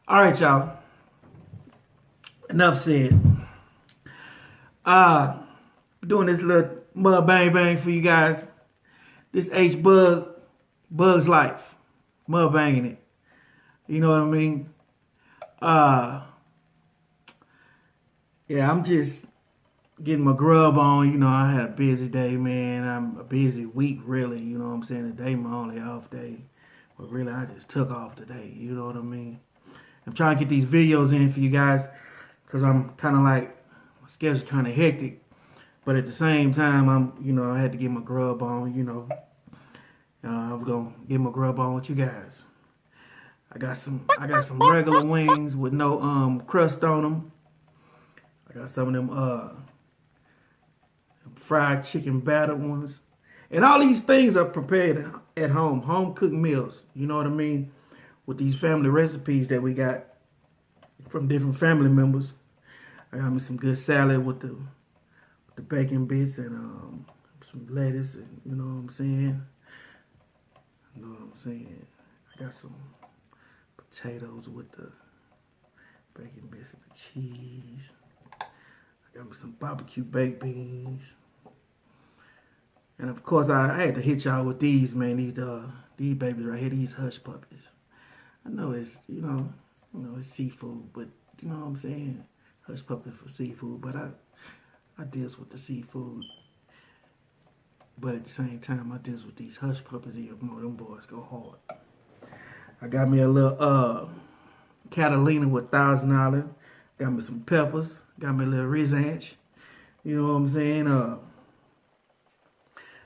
All right, y'all. Enough said. Doing this little mud bang bang for you guys. This Bugg's life. Mud banging it. You know what I mean? Uh, yeah, I'm just getting my grub on. You know, I had a busy day, man. I'm a busy week, really. You know what I'm saying? Today my only off day. But really, I just took off today. You know what I mean? I'm trying to get these videos in for you guys because I'm kind of like, my schedule's kind of hectic. But at the same time, I had to get my grub on, I'm going to get my grub on with you guys. I got some regular wings with no crust on them. I got some of them fried chicken battered ones. And all these things are prepared at home cooked meals. You know what I mean? With these family recipes that we got from different family members. I got me some good salad with the bacon bits and some lettuce, and you know what I'm saying? I got some potatoes with the bacon bits and the cheese. I got me some barbecue baked beans. And of course, I had to hit y'all with these, man. These babies right here, these hush puppies. I know it's, it's seafood, but you know what I'm saying? Hush puppies for seafood, but I deals with the seafood. But at the same time, I deals with these hush puppies here. Them boys go hard. I got me a little Catalina with $1,000. Got me some peppers. Got me a little Rizanch. You know what I'm saying?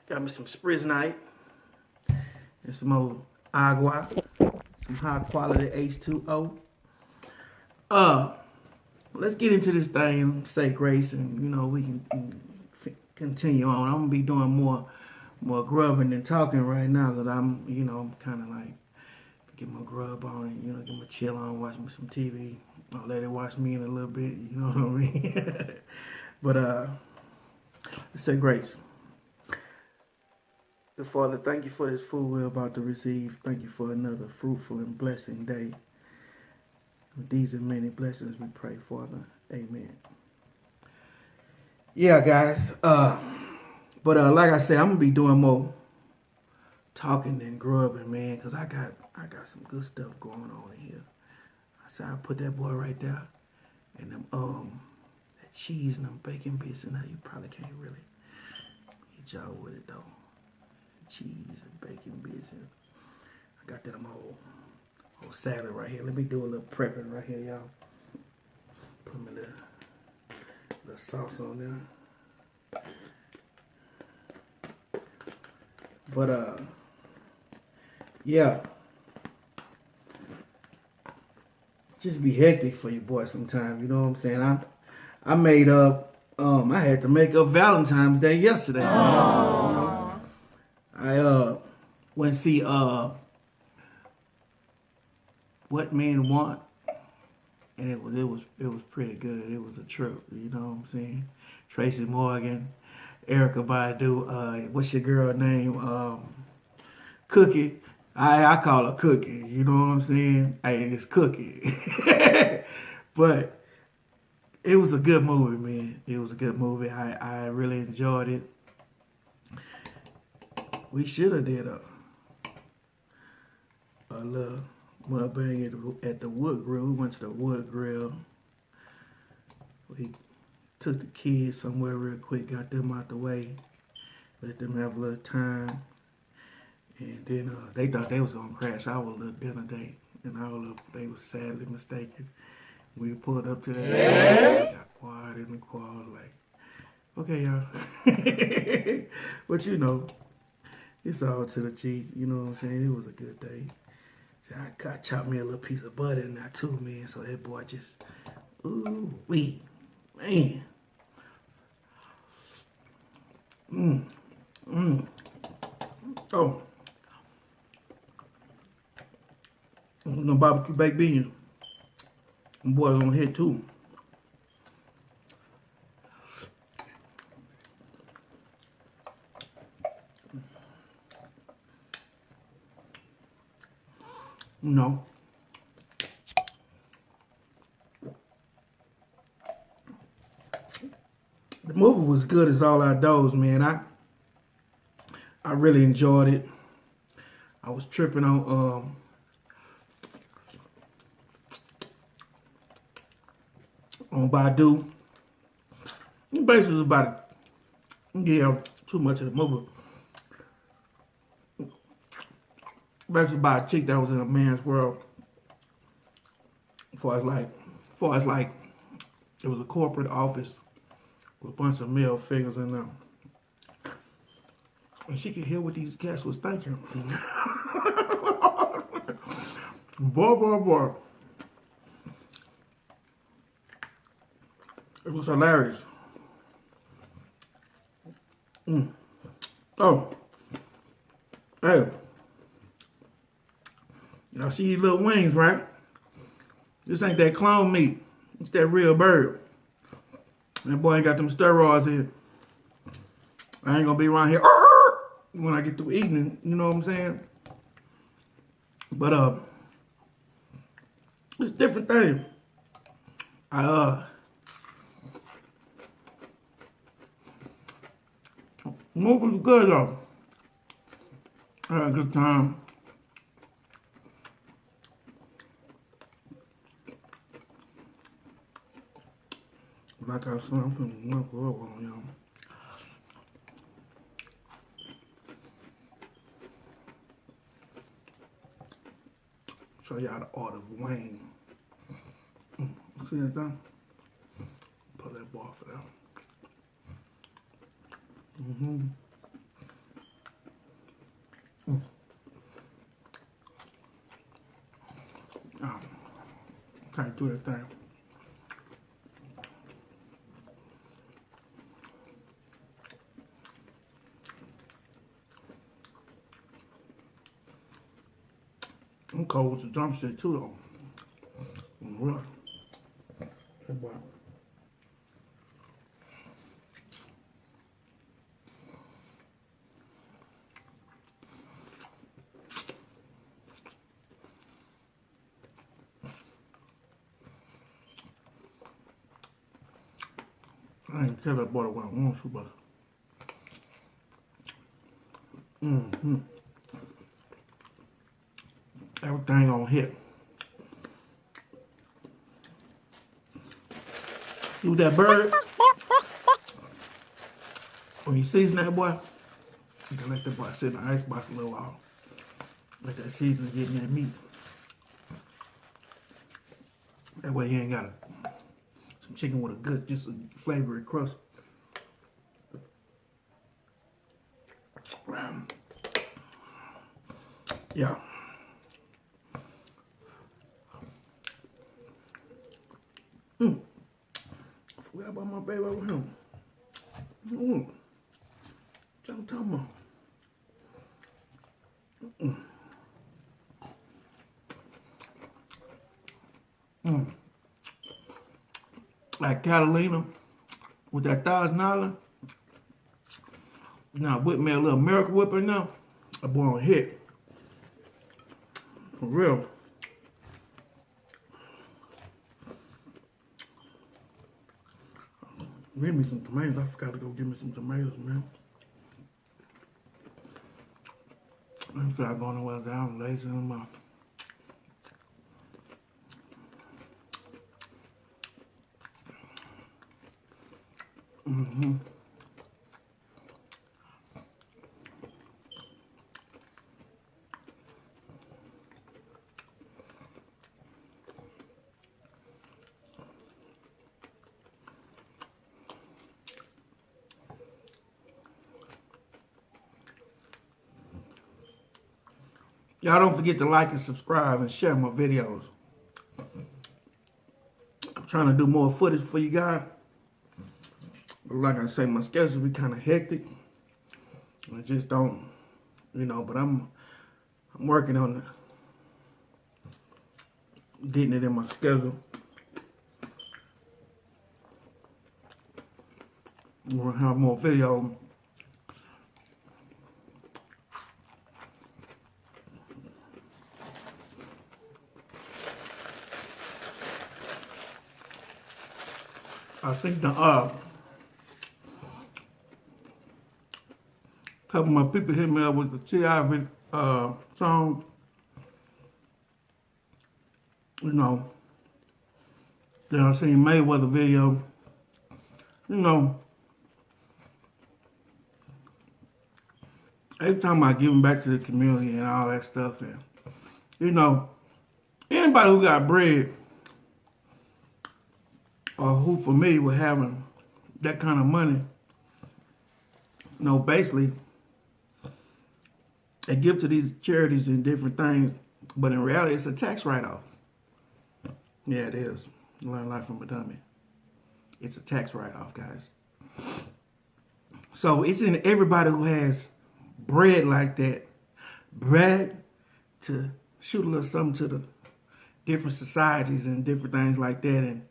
Got me some Spritz Night. And some old agua. Some high quality H2O. Let's get into this thing, say grace, and we can continue on. I'm gonna be doing more grubbing than talking right now, because I'm kind of like get my grub on and get my chill on, watch me some TV. I'll let it watch me in a little bit. You know what I mean? But let's say grace. The Father, thank you for this food we're about to receive. Thank you for another fruitful and blessing day. With these and many blessings we pray, Father. Amen. Yeah, guys. But like I said, I'm gonna be doing more talking than grubbing, man, because I got some good stuff going on in here. I said I put that boy right there, and them that cheese and them bacon bits in there. You probably can't really hit y'all with it though. Cheese and bacon bits, and I got that old salad right here. Let me do a little prepping right here, y'all. Put me a little sauce on there. But yeah, just be hectic for your boy sometimes. You know what I'm saying? I made up. I had to make up Valentine's Day yesterday. I went see What Men Want, and it was pretty good. It was a trip, you know what I'm saying? Tracy Morgan, Erica Badu, what's your girl name? Cookie. I call her Cookie, you know what I'm saying? Hey, it's Cookie. But it was a good movie, man. It was a good movie. I really enjoyed it. We should have did a little mukbang at the Wood Grill. We went to the Wood Grill. We took the kids somewhere real quick, got them out the way, let them have a little time. And then they thought they was going to crash our little dinner date. And they was sadly mistaken. We pulled up to that. Yeah. Got quiet in the car, like, okay, y'all. But it's all to the cheek, you know what I'm saying? It was a good day. So I chopped me a little piece of butter in there too, man. So that boy just, ooh, wee, man. Oh. No barbecue baked beans. Them boys on here too. The movie was good as all outdoors, man. I really enjoyed it. I was tripping on Baidu. Basically, about too much of the movie. Basically, about a chick that was in a man's world. As far as like, it was a corporate office with a bunch of male figures in there. And she could hear what these cats was thinking. Boy. It was hilarious. Oh. Hey. Y'all see these little wings, right? This ain't that clone meat. It's that real bird. That boy ain't got them steroids in it. I ain't gonna be around here when I get through eating, you know what I'm saying? But it's a different thing. Movie was good though. I had a good time. Like I said, I'm finna knock her up on y'all. Show y'all the art of Wayne. See that thing? Put that ball for that. Can't do that thing. I'm cold with the drumstick too though. Really. Hey, boy. I ain't tell that boy what I want to, but everything on hit. See with that bird? When you season that boy, you can let that boy sit in the icebox a little while. Let that seasoning get in that meat. That way you ain't got some chicken with a good, just a flavory crust. Yeah. Forgot about my baby over here. What y'all talking about? Like Catalina with that $1,000. Now whip me a little American Whipper now. A boy on hit. For real. Give me some tomatoes. I forgot to go get me some tomatoes, man. I feel like going nowhere down, lazy in the mouth. Y'all don't forget to like and subscribe and share my videos. I'm trying to do more footage for you guys. But like I say, my schedule be kind of hectic. I just don't, you know, but I'm working on getting it in my schedule. I'm gonna have more videos. I think the couple of my people hit me up with the T.I. song. You know, then I seen Mayweather video. You know, every time I give back to the community and all that stuff, and you know, anybody who got bread or who familiar with having that kind of money, you know, basically, they give to these charities and different things, but in reality, it's a tax write-off. Yeah, it is. You learn life from a dummy. It's a tax write-off, guys. So it's in everybody who has bread like that, bread to shoot a little something to the different societies and different things like that, and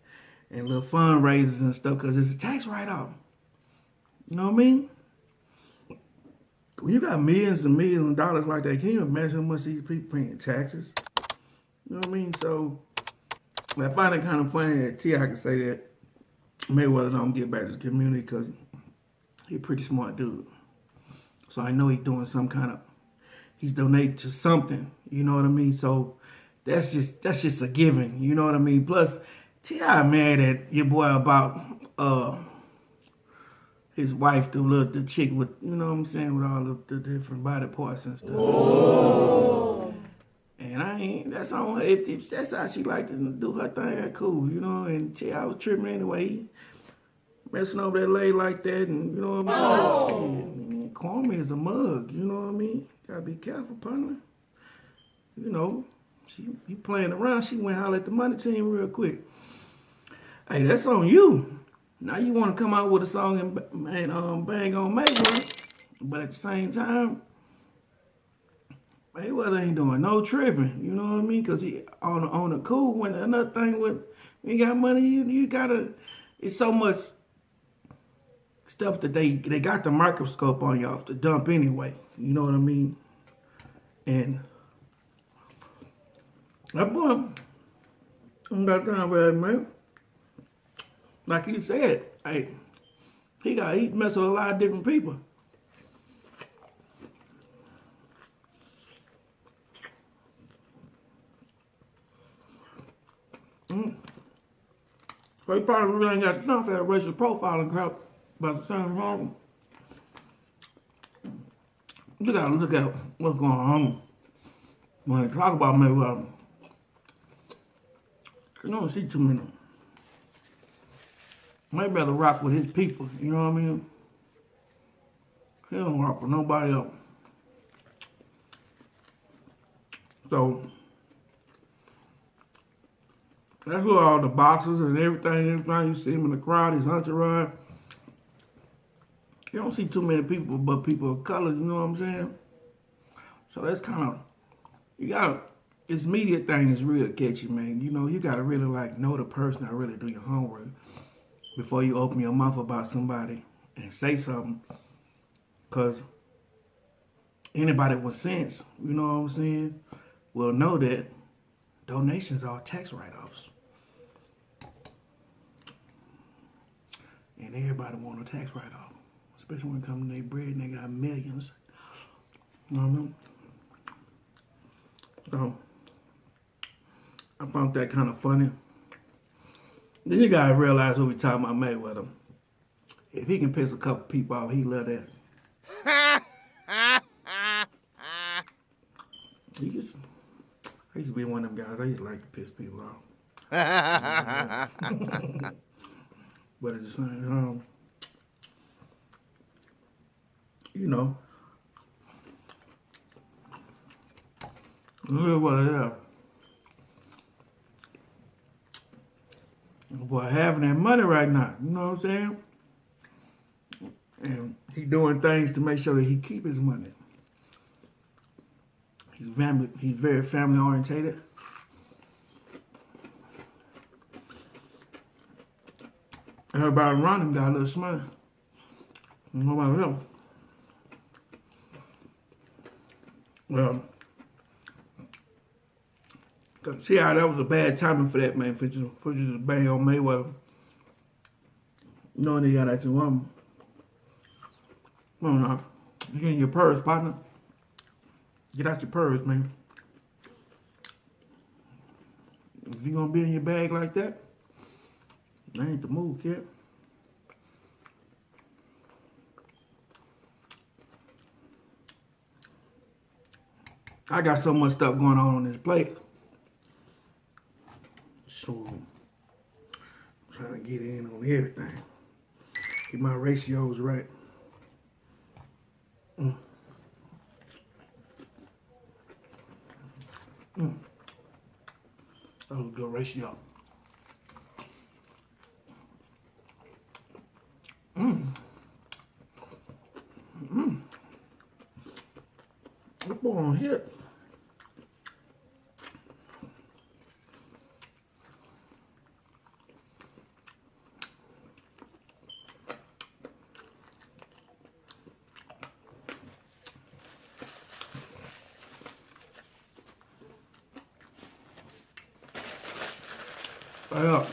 little fundraisers and stuff, because it's a tax write-off. You know what I mean? When you got millions and millions of dollars like that, can you imagine how much these people paying taxes? You know what I mean? So I find it kind of funny that T.I. can say that Mayweather don't give back to the community because he's a pretty smart dude. So I know he's doing some kind of, he's donating to something, you know what I mean? So that's just a given, you know what I mean? Plus, T.I. mad at your boy about his wife, the chick with, you know what I'm saying, with all the different body parts and stuff. Oh. And that's on her. If that's how she like to do her thing, cool, you know, and T.I. was tripping anyway. Messing over that lady like that, and you know what I'm saying? Kwame is a mug, you know what I mean? Gotta be careful, partner. You know, you playing around, she went holler at the money team real quick. Hey, that's on you. Now you want to come out with a song and bang on Mayweather, but at the same time, Mayweather ain't doing no tripping. You know what I mean? Because he on the cool. When another thing with you got money, you gotta. It's so much stuff that they got the microscope on you off the dump anyway. You know what I mean? And that boy, I got time for that, man. Like you said, hey, he mess with a lot of different people. So he probably really ain't got time for that racial profiling crap about the same time. You gotta look at what's going on when they talk about Mayweather. You don't see too many. Mayweather rock with his people, you know what I mean? He don't rock with nobody else. So that's who all the boxers and everything you see him in the crowd, his entourage. You don't see too many people but people of color, you know what I'm saying? So that's kind of, this media thing is real catchy, man. You know, you gotta really like know the person and really do your homework before you open your mouth about somebody and say something. Because anybody with sense, you know what I'm saying, will know that donations are tax write-offs. And everybody want a tax write-off, especially when it comes to their bread and they got millions. You know what I mean? So I found that kind of funny. Then you gotta realize who we talking about Mayweather. If he can piss a couple people off, he love that. I used to be one of them guys. I used to like to piss people off. But at the same time, you know, look what it is. Boy, having that money right now, you know what I'm saying? And he doing things to make sure that he keep his money. He's very family orientated. Everybody around him got a little money. Nobody else. Well, see how that was a bad timing for that man, for just bang on Mayweather. Knowing he got that woman. No, You in your purse, partner. Get out your purse, man. If you're gonna be in your bag like that, that ain't the move, kid. I got so much stuff going on this plate. So I'm trying to get in on everything. Get my ratios right. That was a good ratio. That boy on hit. Yeah.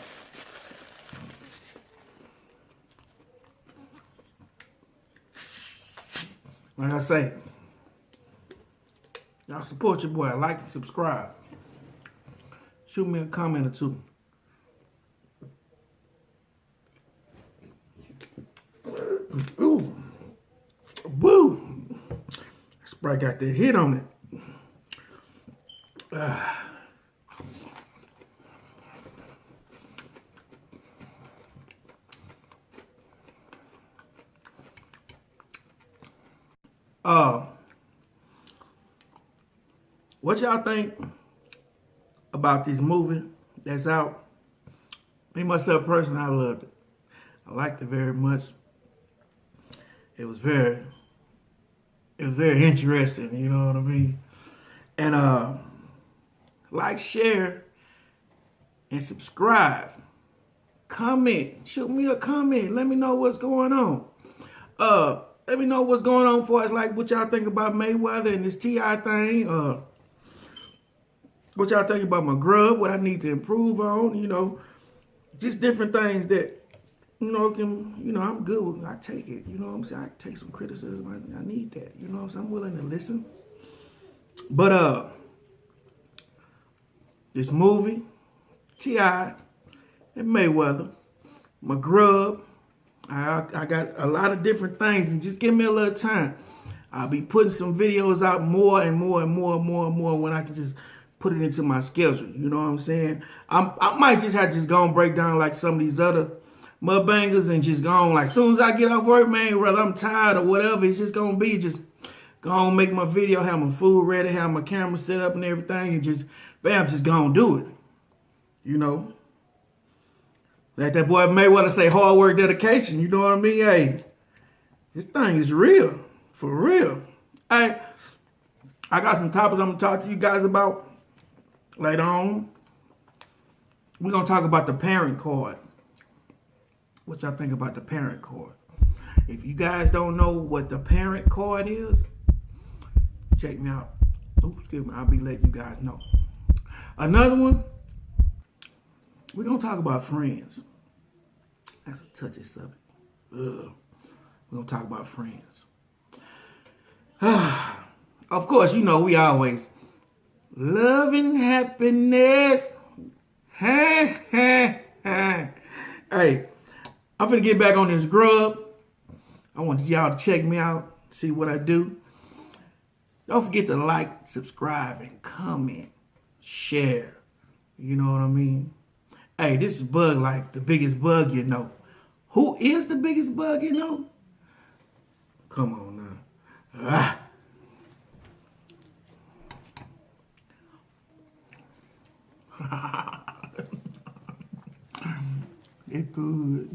Like I say, y'all support your boy. Like and subscribe. Shoot me a comment or two. Ooh. Woo. Sprite got that hit on it. What y'all think about this movie that's out? Me, myself, personally, I loved it. I liked it very much. It was very interesting, you know what I mean? And like, share, and subscribe. Comment. Shoot me a comment. Let me know what's going on. Let me know what's going on for us, like what y'all think about Mayweather and this T.I. thing. What y'all think about my grub, what I need to improve on, you know, just different things that, you know, I'm good with. I take it, you know what I'm saying? I take some criticism. I need that, you know what I'm saying? I'm willing to listen. But this movie, T.I. and Mayweather, my grub, I got a lot of different things, and just give me a little time. I'll be putting some videos out more and more when I can just put it into my schedule. You know what I'm saying? I might just have to just go and break down like some of these other mukbangers and just go on. Like, soon as I get off work, man, whether I'm tired or whatever, it's just going to be just go on, make my video, have my food ready, have my camera set up and everything, and just, bam, just go and do it. You know? Like that boy Mayweather say, hard work, dedication. You know what I mean? Hey, this thing is real. For real. Hey, I got some topics I'm going to talk to you guys about later on. We're going to talk about the parent card. What y'all think about the parent card? If you guys don't know what the parent card is, check me out. Oops, excuse me. I'll be letting you guys know. Another one, we're going to talk about friends. That's a touchy subject. We're going to talk about friends. Of course, you know, we always love and happiness. Hey, I'm finna get back on this grub. I want y'all to check me out, see what I do. Don't forget to like, subscribe, and comment, share. You know what I mean? Hey, this is Bugg Life, the biggest bug you know. Who is the biggest bug you know? Come on now. It's good.